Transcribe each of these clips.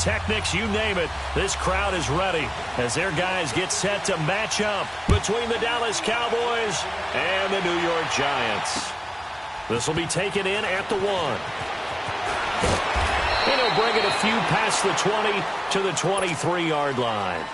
pyrotechnics, you name it. This crowd is ready as their guys get set to match up between the Dallas Cowboys and the New York Giants. This will be taken in at the 1. And he'll bring it a few past the 20 to the 23-yard line.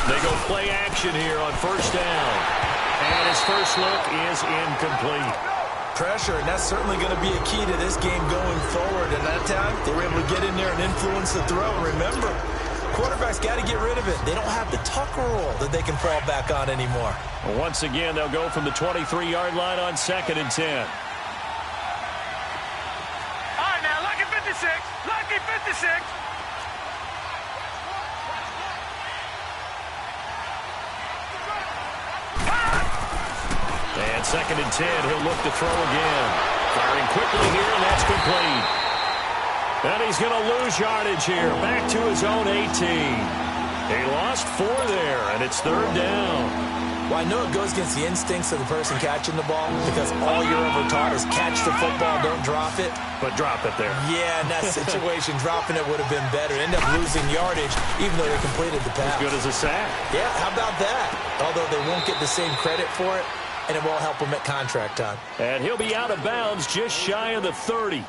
They go play action here on first down. And his first look is incomplete. Pressure, and that's certainly going to be a key to this game going forward. And that time, they were able to get in there and influence the throw. Remember, quarterbacks got to get rid of it. They don't have the Tucker rule that they can fall back on anymore. Well, once again, they'll go from the 23-yard line on 2nd and 10. All right, now, lucky 56. Lucky 56. And 2nd and 10, he'll look to throw again. Firing quickly here, and that's complete. And he's going to lose yardage here. Back to his own 18. He lost 4 there, and it's 3rd down. Well, I know it goes against the instincts of the person catching the ball because all you're ever taught is catch the football, don't drop it. But drop it there. Yeah, in that situation, dropping it would have been better. End up losing yardage, even though they completed the pass. As good as a sack. Yeah, how about that? Although they won't get the same credit for it, and it won't help him at contract time. And he'll be out of bounds just shy of the 30.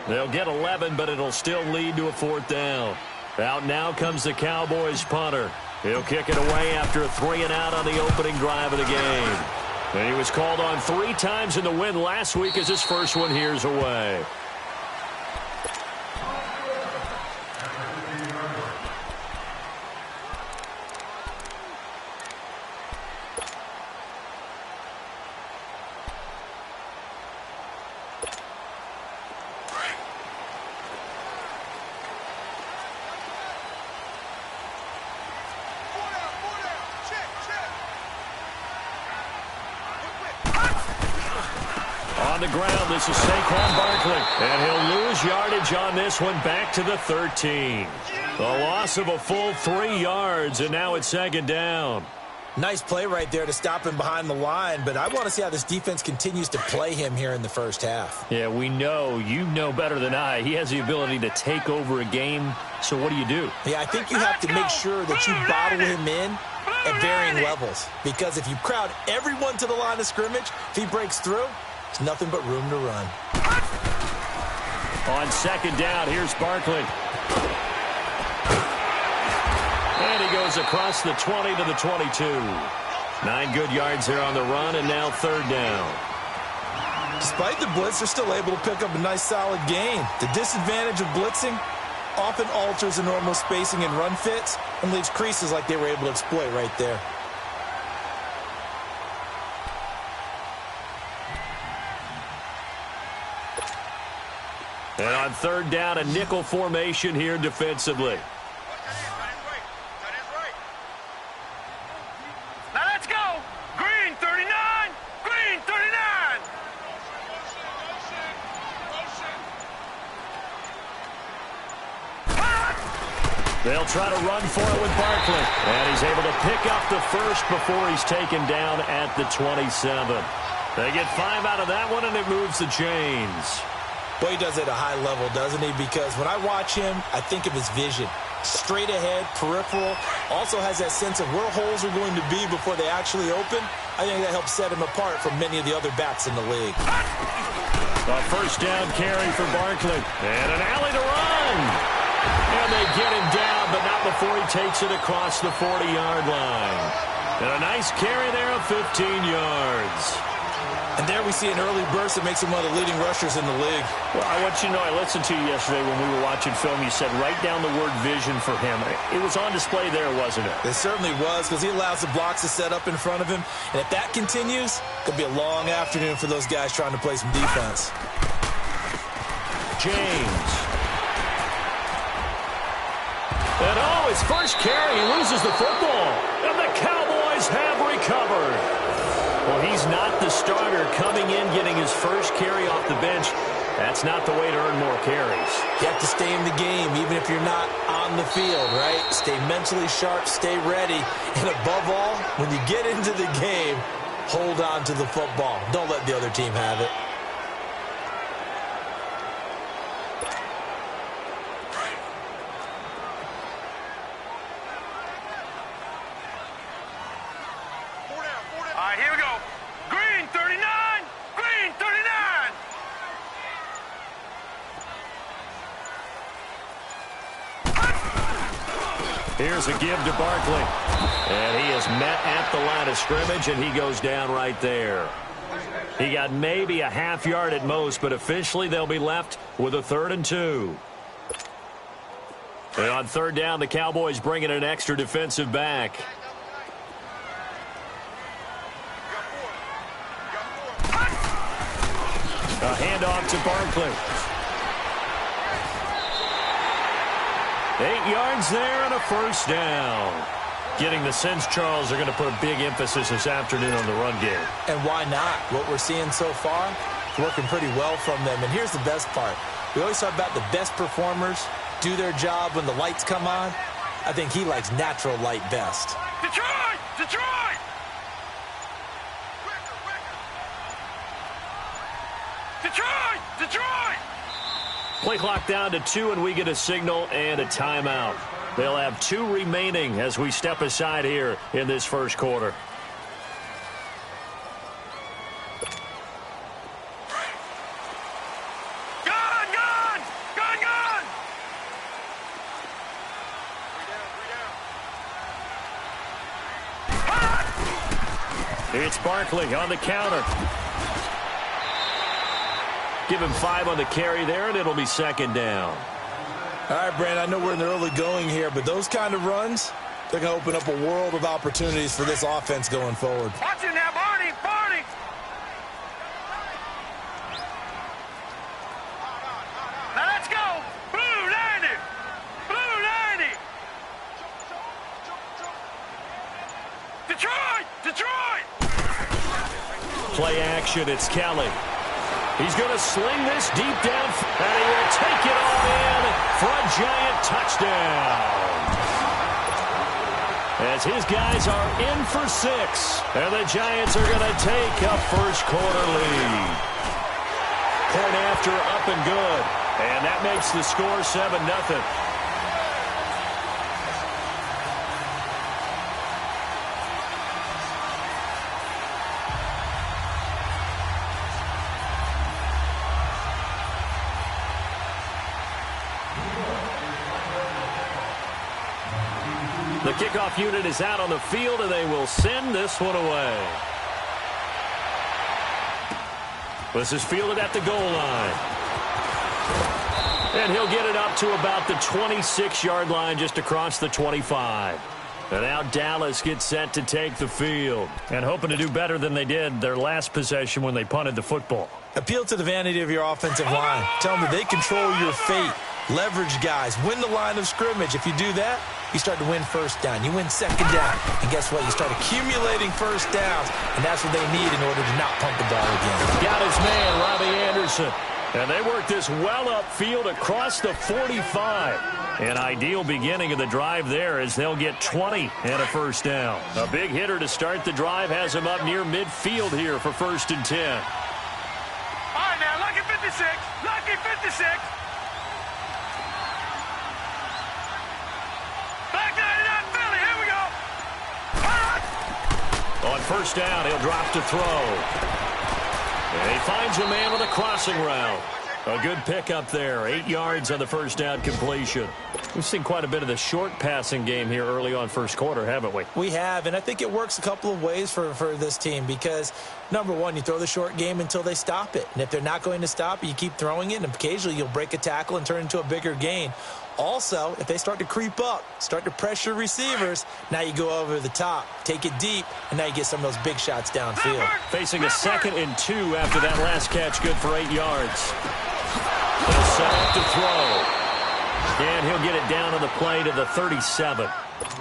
They'll get 11, but it'll still lead to a 4th down. Out now comes the Cowboys punter. He'll kick it away after a 3-and-out on the opening drive of the game. And he was called on 3 times in the win last week as his first one here's away. On the ground, this is Saquon Barkley. And he'll lose yardage on this one back to the 13. The loss of a full 3 yards, and now it's 2nd down. Nice play right there to stop him behind the line, but I want to see how this defense continues to play him here in the first half. Yeah, we know. You know better than I. He has the ability to take over a game, so what do you do? Yeah, I think you have to make sure that you bottle him in at varying levels, because if you crowd everyone to the line of scrimmage, if he breaks through, there's nothing but room to run. On 2nd down, here's Barkley. And he goes across the 20 to the 22. 9 good yards there on the run, and now 3rd down. Despite the blitz, they're still able to pick up a nice solid gain. The disadvantage of blitzing often alters the normal spacing and run fits and leaves creases like they were able to exploit right there. And on 3rd down, a nickel formation here defensively. Now let's go. Green 39. Green 39. They'll try to run for it with Barkley. And he's able to pick up the first before he's taken down at the 27. They get 5 out of that one, and it moves the chains. Boy, he does it at a high level, doesn't he? Because when I watch him, I think of his vision. Straight ahead, peripheral, also has that sense of where holes are going to be before they actually open. I think that helps set him apart from many of the other backs in the league. A first down carry for Barkley. And an alley to run. And they get him down, but not before he takes it across the 40-yard line. And a nice carry there of 15 yards. And there we see an early burst that makes him one of the leading rushers in the league. Well, I want you to know, I listened to you yesterday when we were watching film. You said write down the word vision for him. It was on display there, wasn't it? It certainly was, because he allows the blocks to set up in front of him. And if that continues, it could be a long afternoon for those guys trying to play some defense. James. And his first carry, he loses the football. And the Cowboys have recovered. Well, he's not the starter coming in, getting his first carry off the bench. That's not the way to earn more carries. You have to stay in the game, even if you're not on the field, right? Stay mentally sharp, stay ready, and above all, when you get into the game, hold on to the football. Don't let the other team have it. All right, here we go. Green 39, green 39. Here's a give to Barkley. And he is met at the line of scrimmage, and he goes down right there. He got maybe a half yard at most, but officially they'll be left with a 3rd and 2. And on 3rd down, the Cowboys bring in an extra defensive back. A handoff to Barkley. 8 yards there and a 1st down. Getting the sense, Charles, are going to put a big emphasis this afternoon on the run game. And why not? What we're seeing so far is working pretty well from them. And here's the best part. We always talk about the best performers do their job when the lights come on. I think he likes natural light best. Detroit! Detroit! Detroit! Detroit! Play clock down to 2, and we get a signal and a timeout. They'll have 2 remaining as we step aside here in this first quarter. Gun! Gun! Gun! Gun! It's Barkley on the counter. Give him 5 on the carry there, and it'll be 2nd down. All right, Brandon, I know we're in the early going here, but those kind of runs, they're going to open up a world of opportunities for this offense going forward. Watch it now, Barney! Barney! Now let's go! Blue 90! Blue 90! Detroit! Detroit! Play action, it's Kelly. He's going to sling this deep down, and he will take it all in for a giant touchdown. As his guys are in for 6, and the Giants are going to take a first quarter lead. Point after, up and good, and that makes the score 7-0. The kickoff unit is out on the field, and they will send this one away. This is fielded at the goal line. And he'll get it up to about the 26-yard line, just across the 25. And now Dallas gets set to take the field, and hoping to do better than they did their last possession when they punted the football. Appeal to the vanity of your offensive line. Tell them that they control your fate. Leverage guys. Win the line of scrimmage. If you do that, you start to win 1st down. You win 2nd down. And guess what? You start accumulating 1st downs. And that's what they need in order to not punt the ball again. Got his man, Robbie Anderson. And they work this well upfield across the 45. An ideal beginning of the drive there as they'll get 20 and a 1st down. A big hitter to start the drive has him up near midfield here for 1st and 10. All right, now, lucky 56. Lucky 56. Back 99 Philly. Here we go. On 1st down, he'll drop to throw. And he finds a man with a crossing route. A good pickup there. 8 yards on the 1st down completion. We've seen quite a bit of the short passing game here early on 1st quarter, haven't we? We have, and I think it works a couple of ways for this team because, number one, you throw the short game until they stop it. And if they're not going to stop it, you keep throwing it, and occasionally you'll break a tackle and turn into a bigger gain. Also, if they start to creep up, start to pressure receivers, now you go over the top, take it deep, and now you get some of those big shots downfield. Facing a 2nd and 2 after that last catch, good for 8 yards. He'll set up to throw. And he'll get it down on the play to the 37.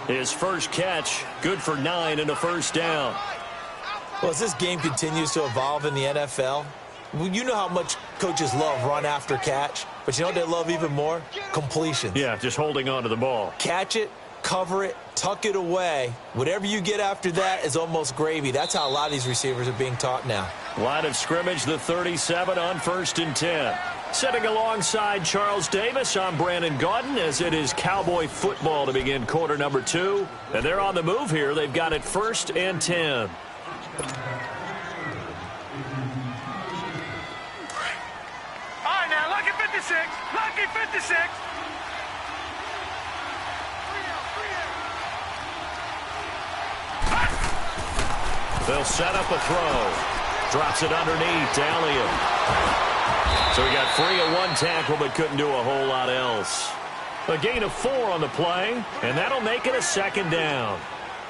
His first catch, good for 9 and a 1st down. Well, as this game continues to evolve in the NFL, you know how much coaches love run after catch, but you know what they love even more? Completions. Yeah, just holding on to the ball. Catch it, cover it, tuck it away. Whatever you get after that is almost gravy. That's how a lot of these receivers are being taught now. Line of scrimmage, the 37 on 1st and 10. Sitting alongside Charles Davis, I'm Brandon Gaudin, as it is Cowboy football to begin quarter number 2. And they're on the move here. They've got it 1st and 10. Lucky 56. Lucky 56. They'll set up a throw. Drops it underneath to Elliott. So he got free of 1 tackle but couldn't do a whole lot else. A gain of 4 on the play, and that'll make it a 2nd down.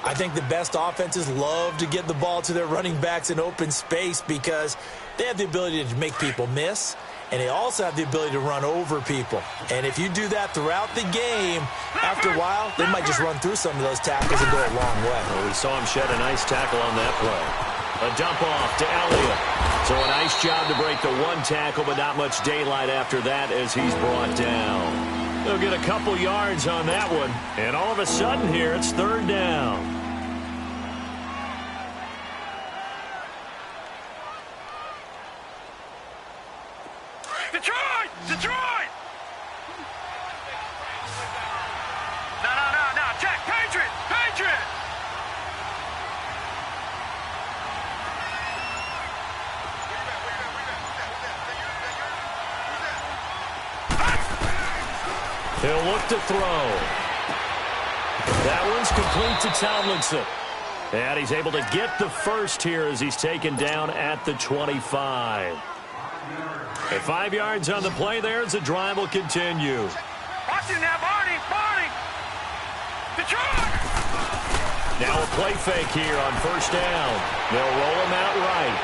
I think the best offenses love to get the ball to their running backs in open space because they have the ability to make people miss, and they also have the ability to run over people. And if you do that throughout the game, after a while, they might just run through some of those tackles and go a long way. Well, we saw him shed a nice tackle on that play. A dump off to Elliott. So a nice job to break the 1 tackle, but not much daylight after that as he's brought down. They'll get a couple yards on that one, and all of a sudden here, it's 3rd down. Detroit! Detroit! No. Check. Patriot! Patriot! He'll look to throw. That one's complete to Tomlinson. And he's able to get the first here as he's taken down at the 25. At 5 yards on the play there as the drive will continue. Watch it now, Barney! Barney! Detroit! Now a play fake here on 1st down. They'll roll him out right.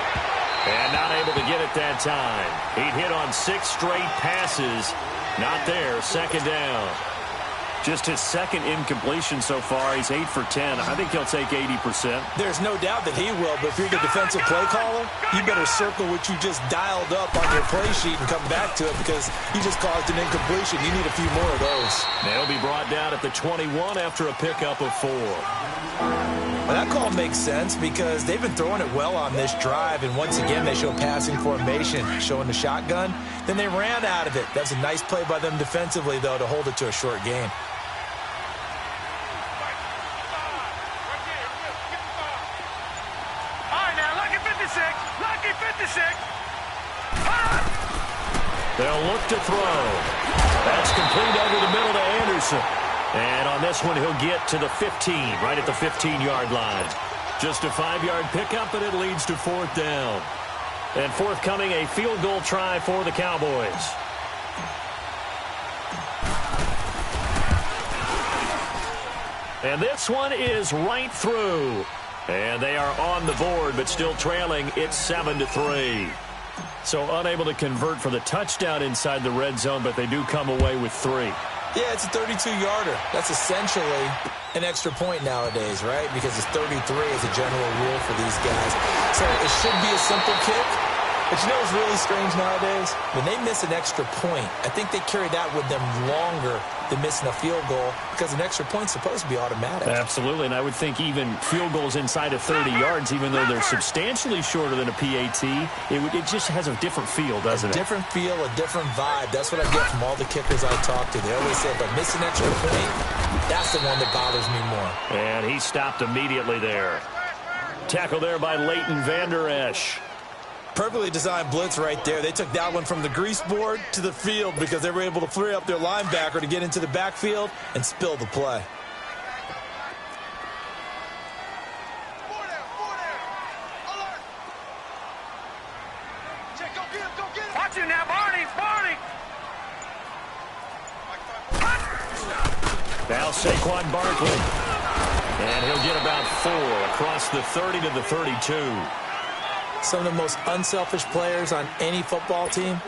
And not able to get it that time. He'd hit on 6 straight passes. Not there, 2nd down. Just his 2nd incompletion so far. He's 8 for 10. I think he'll take 80%. There's no doubt that he will, but if you're the defensive play caller, you better circle what you just dialed up on your play sheet and come back to it because you just caused an incompletion. You need a few more of those. They'll be brought down at the 21 after a pickup of 4. Well, that call makes sense because they've been throwing it well on this drive, and once again they show passing formation, showing the shotgun. Then they ran out of it. That's a nice play by them defensively, though, to hold it to a short game. They'll look to throw. That's complete over the middle to Anderson. And on this one, he'll get to the 15, right at the 15-yard line. Just a 5-yard pickup, and it leads to 4th down. And forthcoming, a field goal try for the Cowboys. And this one is right through. And they are on the board, but still trailing. It's 7-3. So unable to convert for the touchdown inside the red zone, but they do come away with 3. Yeah, it's a 32-yarder. That's essentially an extra point nowadays, right? Because it's 33 as a general rule for these guys. So it should be a simple kick. But you know what's really strange nowadays? When they miss an extra point, I think they carry that with them longer than missing a field goal because an extra point's supposed to be automatic. Absolutely, and I would think even field goals inside of 30 yards, even though they're substantially shorter than a PAT, it just has a different feel, doesn't it? A different feel, a different vibe. That's what I get from all the kickers I talk to. They always say, if I miss an extra point, that's the one that bothers me more. And he stopped immediately there. Tackle there by Leighton Vander Esch. Perfectly designed blitz right there. They took that one from the grease board to the field because they were able to free up their linebacker to get into the backfield and spill the play. Watch it now, Barney! Barney! Now Saquon Barkley. And he'll get about 4 across the 30 to the 32. Some of the most unselfish players on any football team,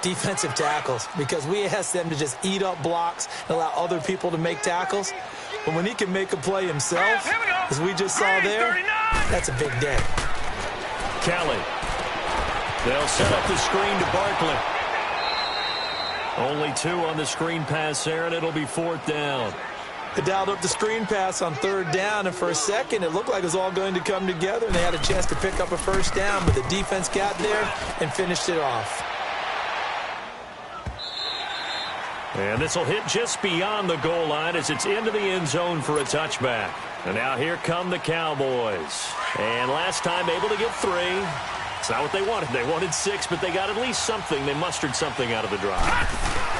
defensive tackles, because we ask them to just eat up blocks and allow other people to make tackles. But when he can make a play himself, as we just saw there, that's a big day. Kelly. They'll set up the screen to Barkley. Only 2 on the screen pass there, and it'll be 4th down. They dialed up the screen pass on 3rd down, and for a second it looked like it was all going to come together, and they had a chance to pick up a 1st down, but the defense got there and finished it off. And this will hit just beyond the goal line as it's into the end zone for a touchback. And now here come the Cowboys. And last time able to get 3. It's not what they wanted. They wanted 6, but they got at least something. They mustered something out of the drive.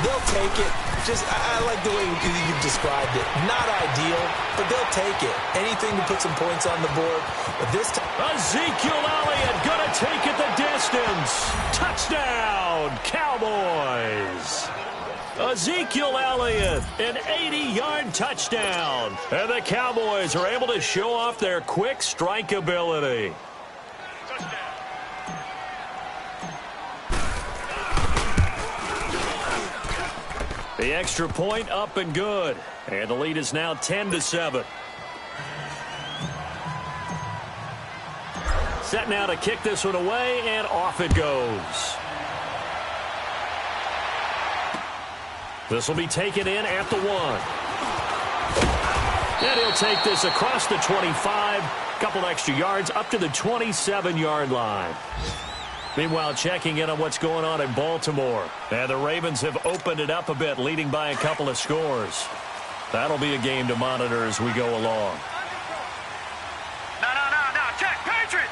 They'll take it. I like the way you've described it. Not ideal, but they'll take it. Anything to put some points on the board. But this time, Ezekiel Elliott gonna take it the distance. Touchdown, Cowboys. Ezekiel Elliott, an 80-yard touchdown. And the Cowboys are able to show off their quick strike ability. The extra point up and good. And the lead is now 10-7. Set now to kick this one away, and off it goes. This will be taken in at the 1. And he'll take this across the 25. Couple extra yards up to the 27-yard line. Meanwhile, checking in on what's going on in Baltimore. And the Ravens have opened it up a bit, leading by a couple of scores. That'll be a game to monitor as we go along. No. Check. Patriot.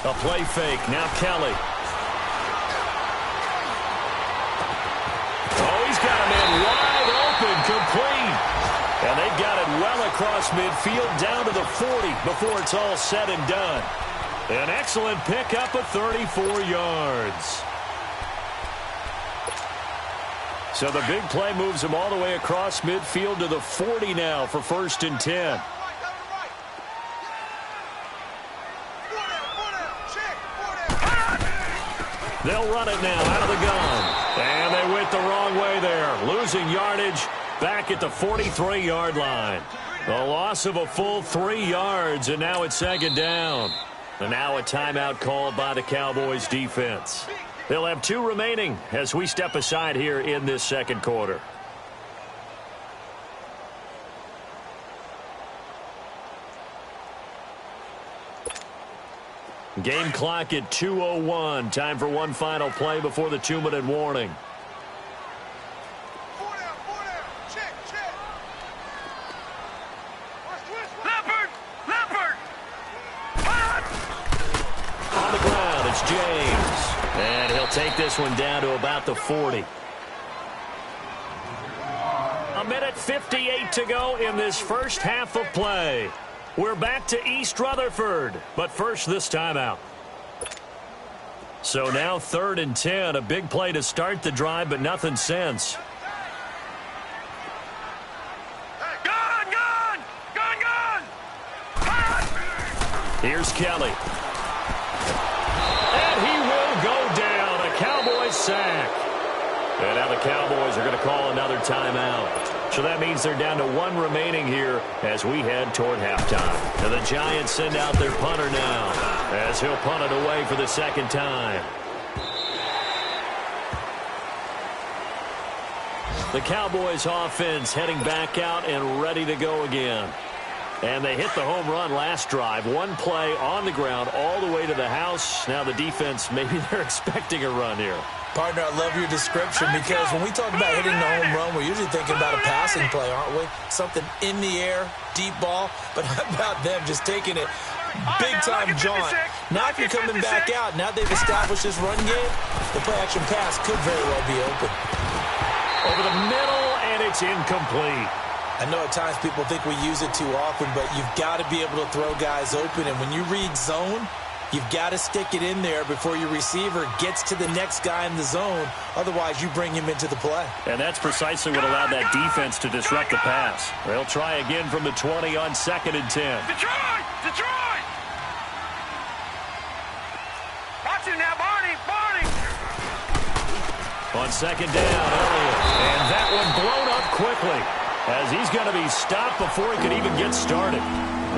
A play fake. Now Kelly. Oh, he's got him in wide open, complete. And they've got it well across midfield down to the 40 before it's all said and done. An excellent pickup of 34 yards. So the big play moves him all the way across midfield to the 40 now for 1st and 10. They'll run it now out of the gun. And they went the wrong way there. Losing yardage back at the 43-yard line. A loss of a full 3 yards, and now it's 2nd down. And now a timeout called by the Cowboys defense. They'll have 2 remaining as we step aside here in this 2nd quarter. Game clock at 2:01. Time for one final play before the 2-minute warning. Leopard! On the ground, it's James. And he'll take this one down to about the 40. 1:58 to go in this first half of play. We're back to East Rutherford, but first this timeout. So now 3rd and 10, a big play to start the drive, but nothing since. Gun! Here's Kelly. And he will go down, a Cowboys sack. And now the Cowboys are going to call another timeout. So that means they're down to 1 remaining here as we head toward halftime. And the Giants send out their punter now as he'll punt it away for the 2nd time. The Cowboys offense heading back out and ready to go again. And they hit the home run last drive. 1 play on the ground all the way to the house. Now the defense, maybe they're expecting a run here. Partner, I love your description because when we talk about hitting the home run, we're usually thinking about a passing play, aren't we? Something in the air, deep ball. But how about them just taking it big-time jaunt? Now if you're coming back out, now they've established this run game, the play-action pass could very well be open. Over the middle, and it's incomplete. I know at times people think we use it too often, but you've got to be able to throw guys open. And when you read zone, you've got to stick it in there before your receiver gets to the next guy in the zone. Otherwise, you bring him into the play. And that's precisely what allowed that defense to disrupt the pass. They'll try again from the 20 on 2nd and 10. Detroit! Watch him now, Barney! On 2nd down, Elliott. And that one blown up quickly as he's going to be stopped before he could even get started.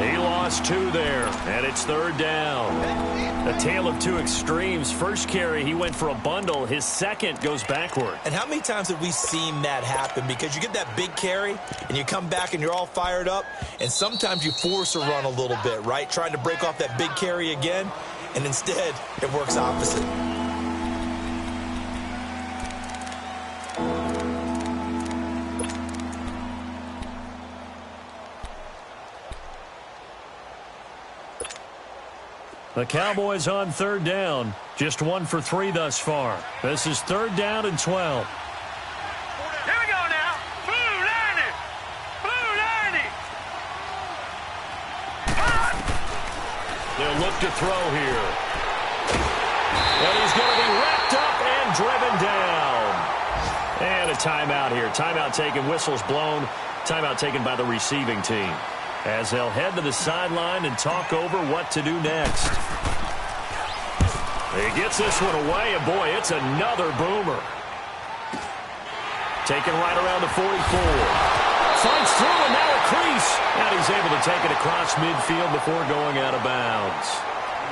He lost 2 there, and it's 3rd down. A tale of 2 extremes. First carry, he went for a bundle. His second goes backward. And how many times have we seen that happen? Because you get that big carry, and you come back and you're all fired up, and sometimes you force a run a little bit, right? Trying to break off that big carry again, and instead it works opposite. The Cowboys on 3rd down. Just 1 for 3 thus far. This is 3rd down and 12. Here we go now. Blue 90. Blue 90. They'll look to throw here. And he's going to be wrapped up and driven down. And a timeout here. Timeout taken. Whistles blown. Timeout taken by the receiving team, as they'll head to the sideline and talk over what to do next. He gets this one away, and boy, it's another boomer. Taken right around the 44. Fights through, and now a crease. And he's able to take it across midfield before going out of bounds.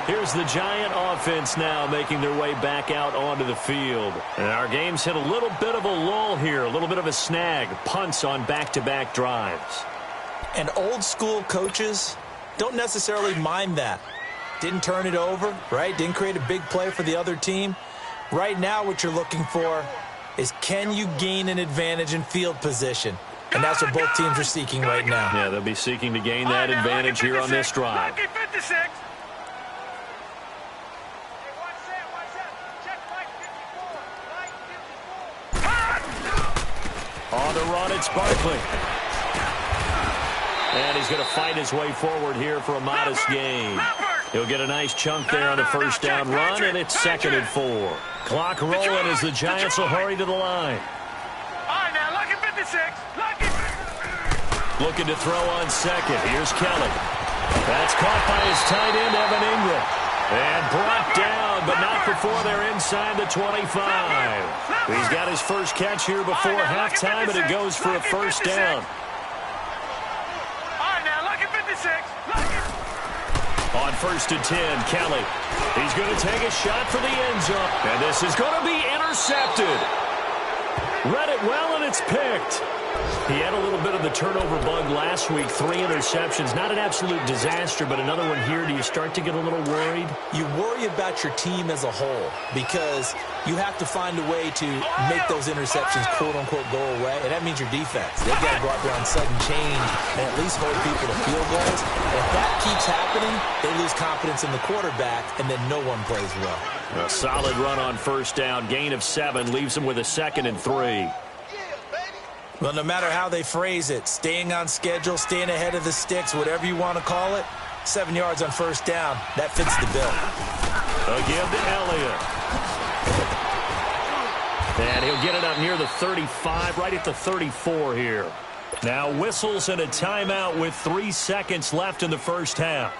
Here's the Giant offense now making their way back out onto the field. And our game's hit a little bit of a lull here, a little bit of a snag. Punts on back-to-back drives. And old-school coaches don't necessarily mind that. Didn't turn it over, right? Didn't create a big play for the other team. Right now what you're looking for is, can you gain an advantage in field position? And that's what both teams are seeking right now. Yeah, they'll be seeking to gain that advantage here on this drive. On the run, it's Barkley. And he's going to fight his way forward here for a modest gain. He'll get a nice chunk there on the first down run, and it's 2nd and 4. Clock rolling as the Giants will hurry to the line. All right, now, lucky 56. Lucky. Looking to throw on second. Here's Kelly. That's caught by his tight end, Evan Ingram. And brought down, but not before they're inside the 25. He's got his first catch here before halftime, and it goes for a first down. On 1st and 10, Kelly. He's going to take a shot for the end zone. And this is going to be intercepted. Read it well, and it's picked. He had a little bit of the turnover bug last week. 3 interceptions. Not an absolute disaster, but another one here. Do you start to get a little worried? You worry about your team as a whole because you have to find a way to make those interceptions, quote-unquote, go away, and that means your defense. They've got to go out there on sudden change and at least hold people to field goals. And if that keeps happening, they lose confidence in the quarterback, and then no one plays well. A solid run on first down. Gain of 7 leaves them with a 2nd and 3. Well, no matter how they phrase it, staying on schedule, staying ahead of the sticks, whatever you want to call it, 7 yards on first down, that fits the bill. Again to Elliott. And he'll get it up near the 35, right at the 34 here. Now whistles and a timeout with 3 seconds left in the first half.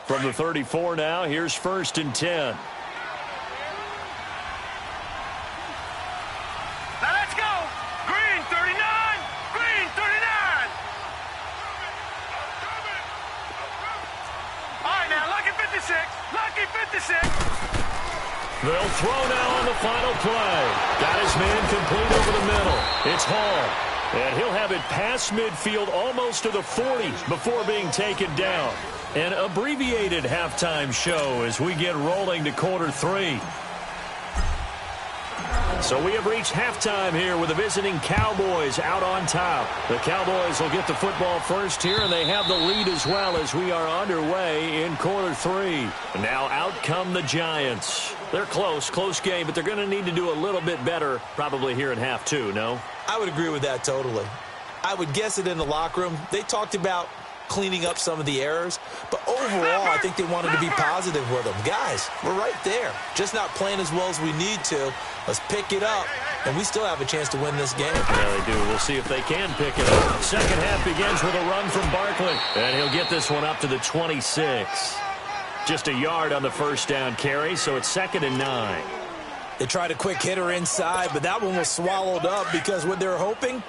From the 34 now, here's 1st and 10. Now let's go. Green 39. Green 39. All right, now lucky 56. Lucky 56. They'll throw now on the final play. Got his man complete over the middle. It's Hall. And he'll have it past midfield almost to the 40 before being taken down. An abbreviated halftime show as we get rolling to quarter 3. So we have reached halftime here with the visiting Cowboys out on top. The Cowboys will get the football first here, and they have the lead as well as we are underway in quarter 3. Now out come the Giants. They're close game, but they're going to need to do a little bit better probably here in half 2, no? I would agree with that totally. I would guess it in the locker room. They talked about cleaning up some of the errors, but overall I think they wanted to be positive with them. Guys, we're right there, just not playing as well as we need to. Let's pick it up, and we still have a chance to win this game. Yeah, they do. We'll see if they can pick it up. Second half begins with a run from Barkley, and he'll get this one up to the 26. Just a yard on the first down carry, so it's 2nd and 9. They tried a quick hitter inside, but that one was swallowed up because what they're hoping,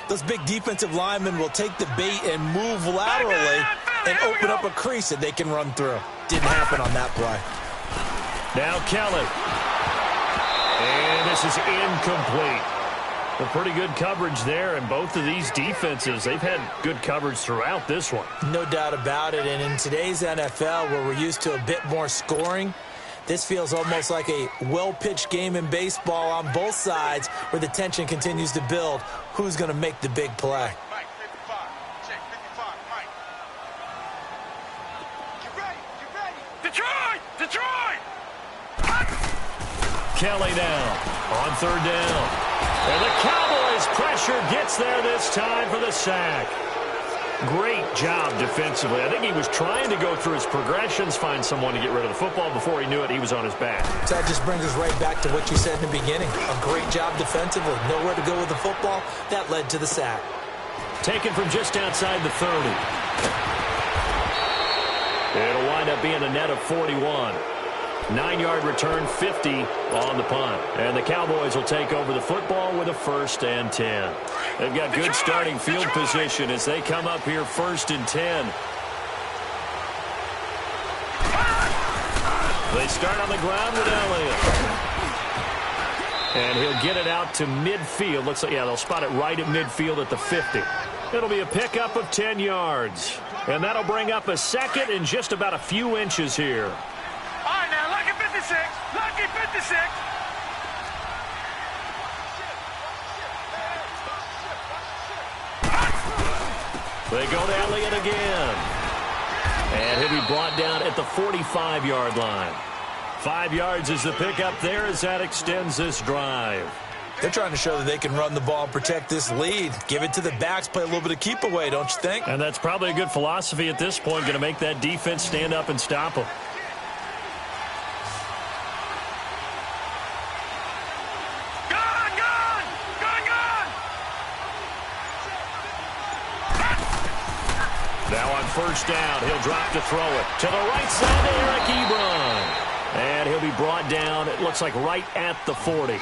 those big defensive linemen will take the bait and move laterally and open up a crease that they can run through. Didn't happen on that play. Now Kelly. And this is incomplete. A pretty good coverage there, and both of these defenses, they've had good coverage throughout this one. No doubt about it, and in today's NFL, where we're used to a bit more scoring, this feels almost like a well-pitched game in baseball on both sides where the tension continues to build. Who's going to make the big play? Mike, 55. Check, 55. Mike. Get ready. Get ready. Detroit! Detroit! Kelly now on third down. And the Cowboys' pressure gets there this time for the sack. Great job defensively. I think he was trying to go through his progressions, find someone to get rid of the football. Before he knew it, he was on his back. So that just brings us right back to what you said in the beginning. A great job defensively. Nowhere to go with the football. That led to the sack. Taken from just outside the 30. It'll wind up being a net of 41. 9-yard return, 50 on the punt. And the Cowboys will take over the football with a 1st and 10. They've got good starting field position as they come up here 1st and 10. They start on the ground with Elliott. And he'll get it out to midfield. Looks like, yeah, they'll spot it right at midfield at the 50. It'll be a pickup of 10 yards. And that'll bring up a 2nd and just about a few inches here. All right, now, lucky 56. Lucky 56. They go to Elliott again. And he'll be brought down at the 45-yard line. 5 yards is the pickup there as that extends this drive. They're trying to show that they can run the ball and protect this lead. Give it to the backs, play a little bit of keep away, don't you think? And that's probably a good philosophy at this point, going to make that defense stand up and stop them. Now on 1st down, he'll drop to throw it. To the right side to Eric Ebron. And he'll be brought down, it looks like right at the 40.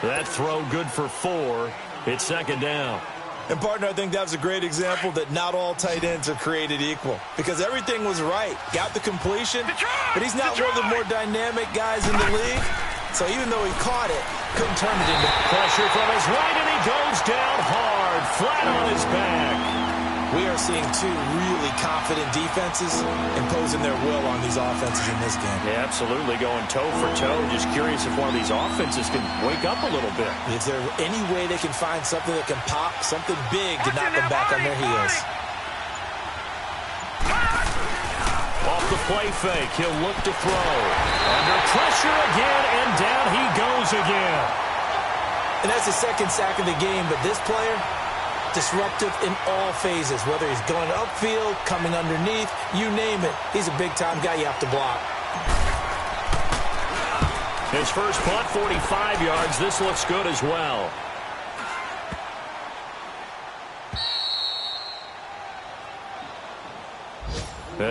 That throw good for 4. It's 2nd down. And, partner, I think that was a great example that not all tight ends are created equal. Because everything was right. Got the completion, but he's not one of the more dynamic guys in the league. So even though he caught it, couldn't turn it into pressure from his right, and he goes down hard, flat on his back. We are seeing two really confident defenses imposing their will on these offenses in this game. Yeah, absolutely, going toe for toe. Just curious if one of these offenses can wake up a little bit. Is there any way they can find something that can pop, something big to knock them back on their heels? Off the play fake, he'll look to throw. Under pressure again, and down he goes again. And that's the 2nd sack of the game, but this player, disruptive in all phases, whether he's going upfield, coming underneath, you name it. He's a big-time guy you have to block. His first punt, 45 yards. This looks good as well.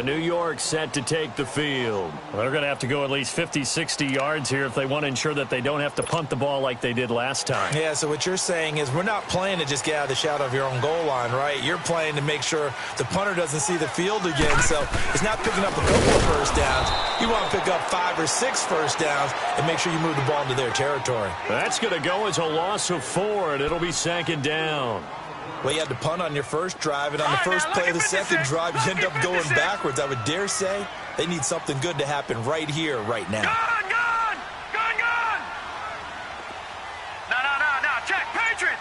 New York set to take the field. They're going to have to go at least 50, 60 yards here if they want to ensure that they don't have to punt the ball like they did last time. Yeah, so what you're saying is we're not playing to just get out of the shadow of your own goal line, right? You're playing to make sure the punter doesn't see the field again. So it's not picking up a couple of first downs. You want to pick up 5 or 6 first downs and make sure you move the ball into their territory. That's going to go as a loss of 4, and it'll be 2nd down. Well, you had to punt on your first drive, and on the first play of the second drive, you end up going backwards. I would dare say they need something good to happen right here, right now. Gone! No. Check. Patriot!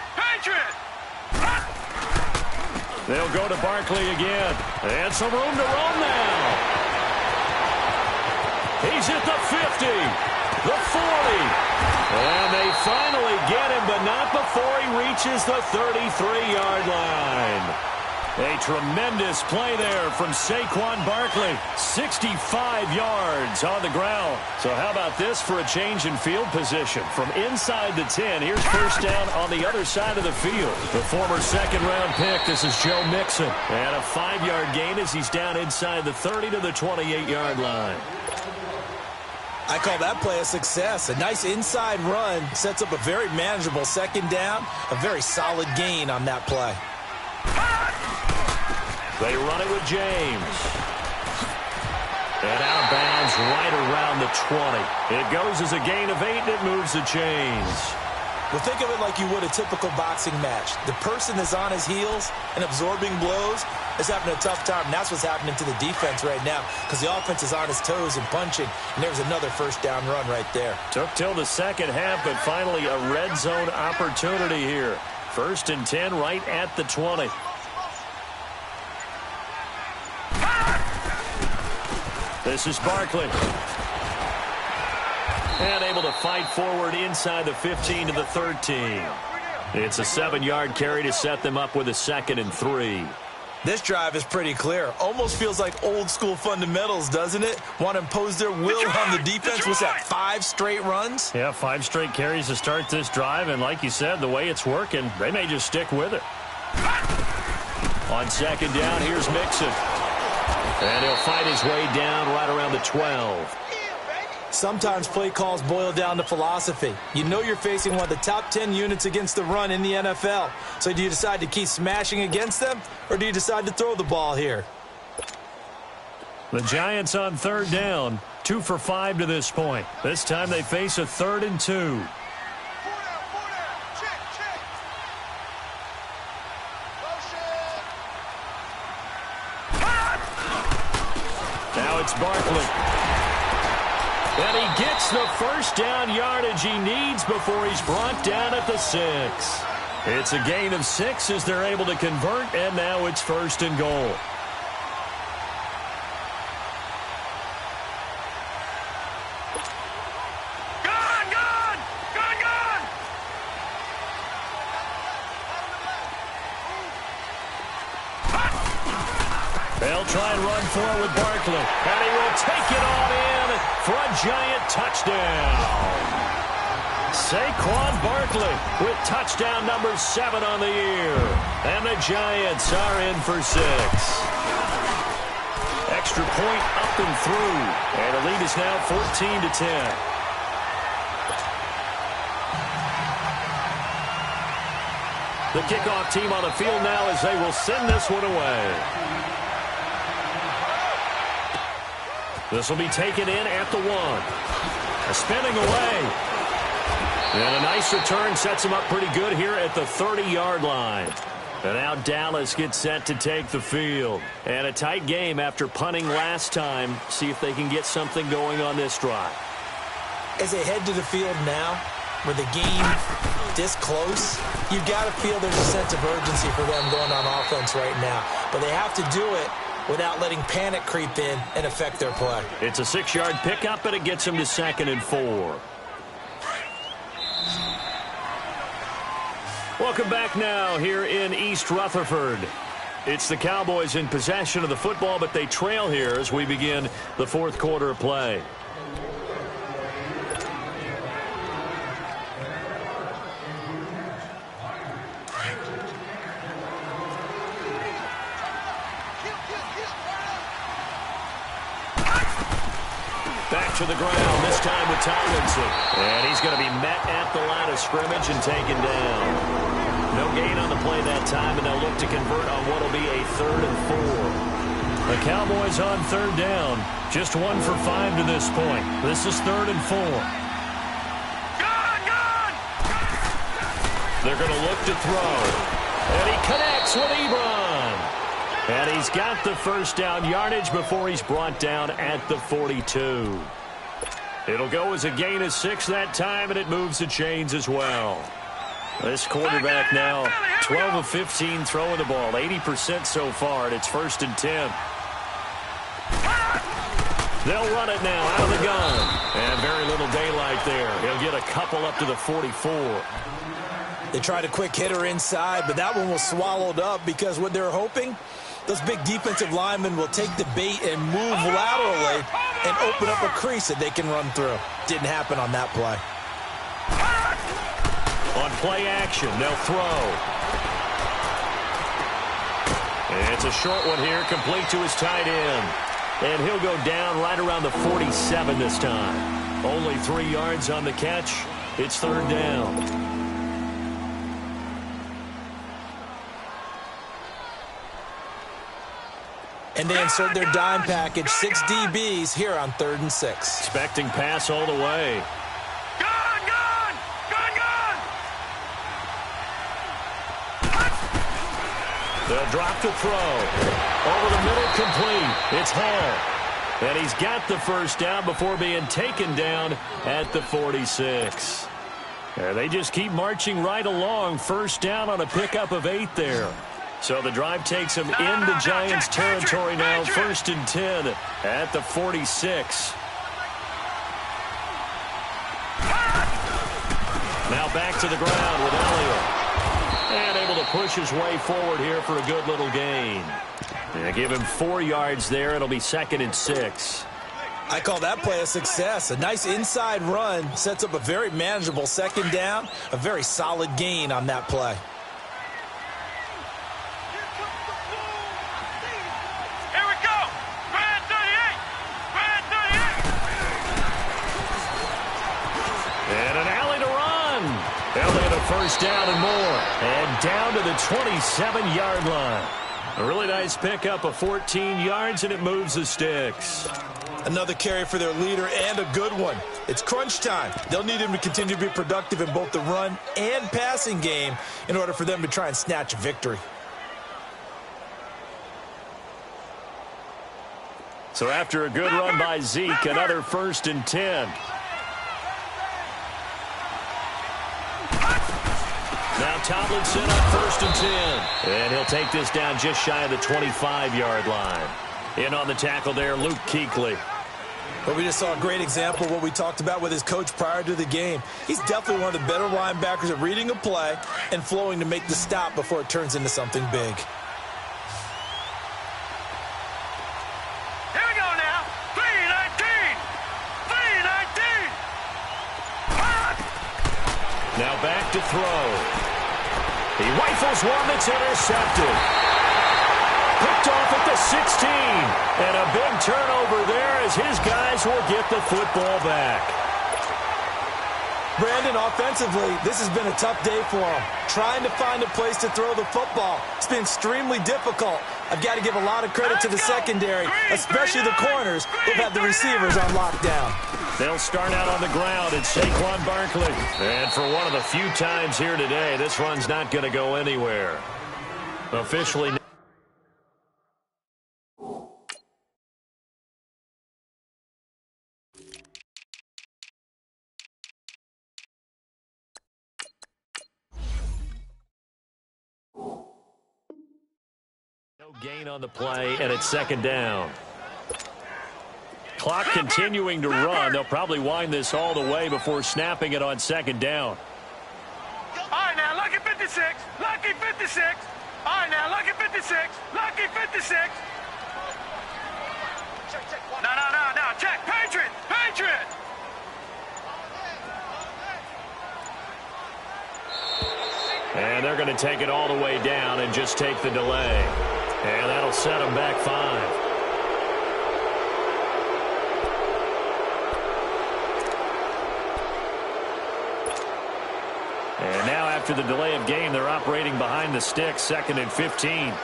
They'll go to Barkley again. And some room to roam now. He's at the 50, the 40. And they finally get him, but not before he reaches the 33-yard line. A tremendous play there from Saquon Barkley. 65 yards on the ground. So how about this for a change in field position? From inside the 10, here's first down on the other side of the field. The former second-round pick, this is Joe Mixon. And a 5-yard gain as he's down inside the 30 to the 28-yard line. I call that play a success. A nice inside run sets up a very manageable second down, a very solid gain on that play. They run it with James. And out of bounds right around the 20. It goes as a gain of 8, and it moves the chains. Well, think of it like you would a typical boxing match. The person is on his heels and absorbing blows is having a tough time, and that's what's happening to the defense right now because the offense is on his toes and punching, and there's another first down run right there. Took till the second half, but finally a red zone opportunity here. 1st and 10 right at the 20. This is Barkley. And able to fight forward inside the 15 to the 13. It's a 7-yard carry to set them up with a 2nd and 3. This drive is pretty clear. Almost feels like old school fundamentals, doesn't it? Want to impose their will on the defense. What's that, 5 straight runs? Yeah, 5 straight carries to start this drive. And like you said, the way it's working, they may just stick with it. On 2nd down, here's Mixon. And he'll fight his way down right around the 12. Sometimes play calls boil down to philosophy. You know you're facing one of the top 10 units against the run in the NFL. So do you decide to keep smashing against them, or do you decide to throw the ball here? The Giants on 3rd down, 2 for 5 to this point. This time they face a 3rd and 2. Now it's Barkley. And he gets the first down yardage he needs before he's brought down at the 6. It's a gain of 6 as they're able to convert, and now it's 1st and goal. They'll try and run for it with Barkley. And he will take it on in for a Giant touchdown. Saquon Barkley with touchdown number 7 on the year. And the Giants are in for 6. Extra point up and through. And the lead is now 14-10. The kickoff team on the field now as they will send this one away. This will be taken in at the 1. A spinning away. And a nice return sets him up pretty good here at the 30-yard line. And now Dallas gets set to take the field. And a tight game after punting last time. See if they can get something going on this drive. As they head to the field now, with the game this close, you've got to feel there's a sense of urgency for them going on offense right now. But they have to do it without letting panic creep in and affect their play. It's a 6-yard pickup, and it gets them to 2nd and 4. Welcome back now here in East Rutherford. It's the Cowboys in possession of the football, but they trail here as we begin the 4th quarter of play. Back to the ground, this time with Tomlinson. And he's going to be met at the line of scrimmage and taken down. No gain on the play that time, and they'll look to convert on what will be a 3rd and 4. The Cowboys on 3rd down. Just 1 for 5 to this point. This is 3rd and 4. They're going to look to throw. And he connects with Ebron. And he's got the first down yardage before he's brought down at the 42. It'll go as a gain of 6 that time, and it moves the chains as well. This quarterback now, 12 of 15 throwing the ball, 80% so far, and it's 1st and 10. They'll run it now out of the gun. And very little daylight there. He'll get a couple up to the 44. They tried a quick hitter inside, but that one was swallowed up because what they're hoping, those big defensive linemen will take the bait and move laterally and open up a crease that they can run through. Didn't happen on that play. On play action, they'll throw. It's a short one here, complete to his tight end. And he'll go down right around the 47 this time. Only 3 yards on the catch. It's third down. And they insert their dime package, 6 DBs here on 3rd and 6. Expecting pass all the way. They'll drop to throw. Over the middle, complete. It's Hall. And he's got the first down before being taken down at the 46. They just keep marching right along. First down on a pickup of 8 there. So the drive takes him into Giants territory now. 1st and 10 at the 46. Now back to the ground with Elliott. And able to push his way forward here for a good little gain. They give him 4 yards there. It'll be 2nd and 6. I call that play a success. A nice inside run sets up a very manageable 2nd down. A very solid gain on that play. Here we go. Brad 38. Brad 38. And an alley to run. They'll get a first down and more. And down to the 27-yard line. A really nice pickup of 14 yards, and it moves the sticks. Another carry for their leader, and a good one. It's crunch time. They'll need him to continue to be productive in both the run and passing game in order for them to try and snatch a victory. So after a good run by Zeke, another 1st and 10. Now Tomlinson on 1st and 10. And he'll take this down just shy of the 25-yard line. In on the tackle there, Luke Kuechly. But we just saw a great example of what we talked about with his coach prior to the game. He's definitely one of the better linebackers at reading a play and flowing to make the stop before it turns into something big. Here we go now. 3-19. 3-19. Now back to throw. He rifles one that's intercepted. Picked off at the 16. And a big turnover there as his guys will get the football back. Brandon, offensively, this has been a tough day for him. Trying to find a place to throw the football. It's been extremely difficult. I've got to give a lot of credit to the secondary, especially the corners who've had the receivers on lockdown. They'll start out on the ground. It's Saquon Barkley. And for one of the few times here today, this run's not going to go anywhere. Officially. No gain on the play, and it's 2nd down. Clock continuing to run. They'll probably wind this all the way before snapping it on 2nd down. All right, now, lucky 56. Lucky 56. All right, now, lucky 56. Lucky 56. No. Check. Patriot. Patriot. And they're going to take it all the way down and just take the delay. And that'll set them back 5. And now after the delay of game, they're operating behind the sticks, 2nd and 15.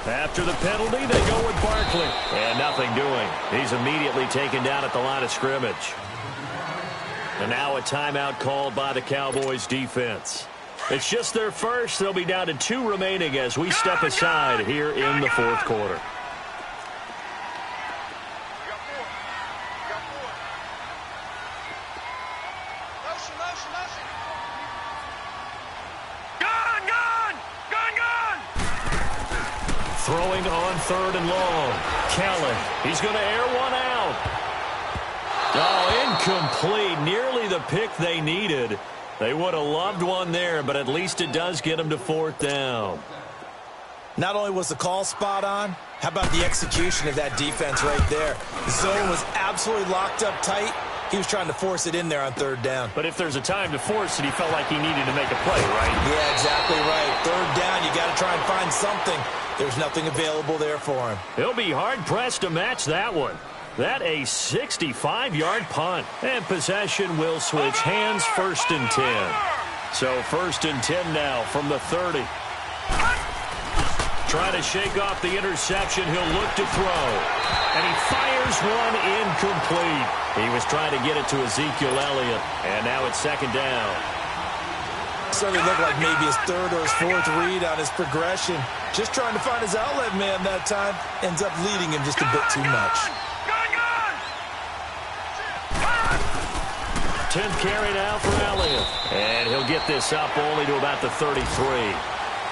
After the penalty, they go with Barkley. And nothing doing. He's immediately taken down at the line of scrimmage. And now a timeout called by the Cowboys defense. It's just their first. They'll be down to 2 remaining as we step aside here in the 4th quarter. Throwing on 3rd and long. Kellen, he's going to air one out. Oh, incomplete. Nearly the pick they needed. They would have loved one there, but at least it does get them to 4th down. Not only was the call spot on, how about the execution of that defense right there? The zone was absolutely locked up tight, He was trying to force it in there on third down. But if there's a time to force it, he felt like he needed to make a play, right? Yeah, exactly right. Third down, you got to try and find something. There's nothing available there for him. He'll be hard-pressed to match that one. That a 65-yard punt. And possession will switch hands, 1st and 10. So 1st and 10 now from the 30. Trying to shake off the interception. He'll look to throw. And he fires one incomplete. He was trying to get it to Ezekiel Elliott. And now it's 2nd down. Certainly looked like maybe his 3rd or his 4th read on his progression. Just trying to find his outlet man that time. Ends up leading him just a bit too much. 10th carry now for Elliott. And he'll get this up only to about the 33.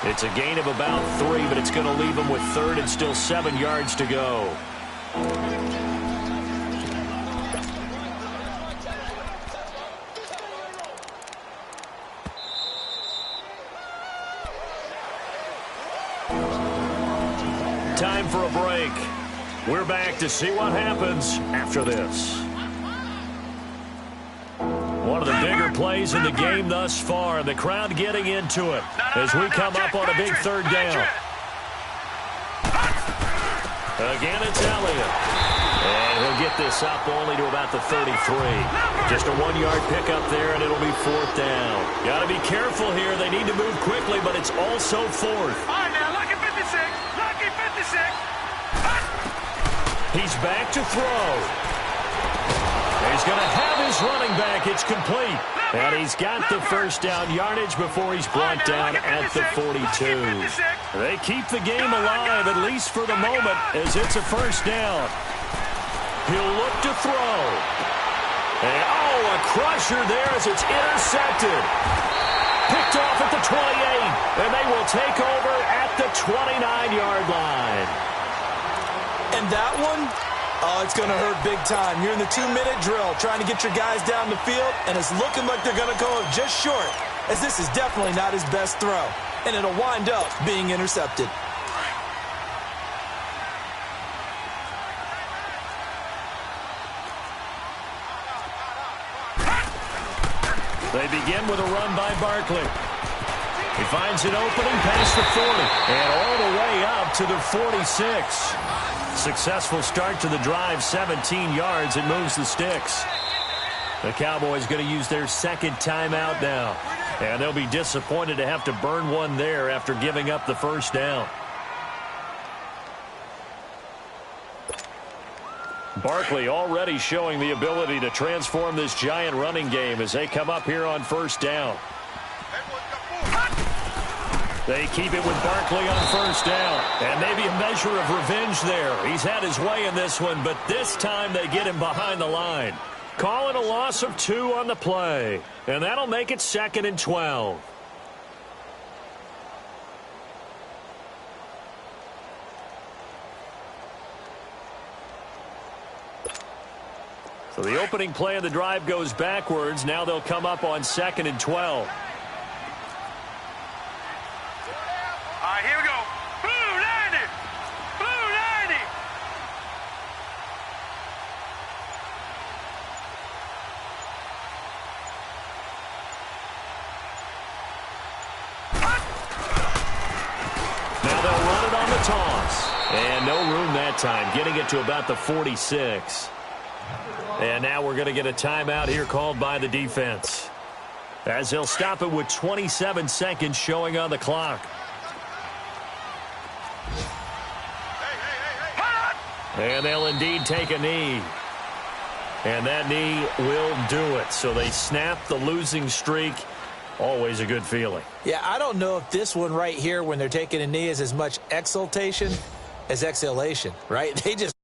It's a gain of about 3, but it's going to leave him with 3rd and still 7 yards to go. Time for a break. We're back to see what happens after this. One of the bigger plays in the game thus far. The crowd getting into it as we come up on a big 3rd down. Again, it's Elliott. And he'll get this up only to about the 33. Just a 1-yard pickup there, and it'll be 4th down. Got to be careful here. They need to move quickly, but it's also 4th. All right, now, lucky 56. Lucky 56. He's back to throw. He's going to have his running back. It's complete. And he's got the 1st down yardage before he's brought down at the 42. They keep the game alive, at least for the moment, as it's a 1st down. He'll look to throw. And, a crusher there as it's intercepted. Picked off at the 28, and they will take over at the 29-yard line. And that one, it's going to hurt big time. You're in the 2-minute drill trying to get your guys down the field, and it's looking like they're going to go just short, as this is definitely not his best throw, and it'll wind up being intercepted. They begin with a run by Barkley. He finds an opening past the 40 and all the way up to the 46. Successful start to the drive, 17 yards. It moves the sticks. The Cowboys going to use their 2nd timeout now. And they'll be disappointed to have to burn one there after giving up the 1st down. Barkley already showing the ability to transform this giant running game as they come up here on 1st down. They keep it with Barkley on 1st down. And maybe a measure of revenge there. He's had his way in this one, but this time they get him behind the line. Call it a loss of 2 on the play. And that'll make it 2nd and 12. So the opening play of the drive goes backwards. Now they'll come up on 2nd and 12. All right, here we go. Blue 90. Blue 90. Now they'll run it on the toss. And no room that time, getting it to about the 46. And now we're going to get a timeout here called by the defense, as they'll stop it with 27 seconds showing on the clock. And they'll indeed take a knee. And that knee will do it. So they snap the losing streak. Always a good feeling. Yeah, I don't know if this one right here when they're taking a knee is as much exultation as exhalation, right? They just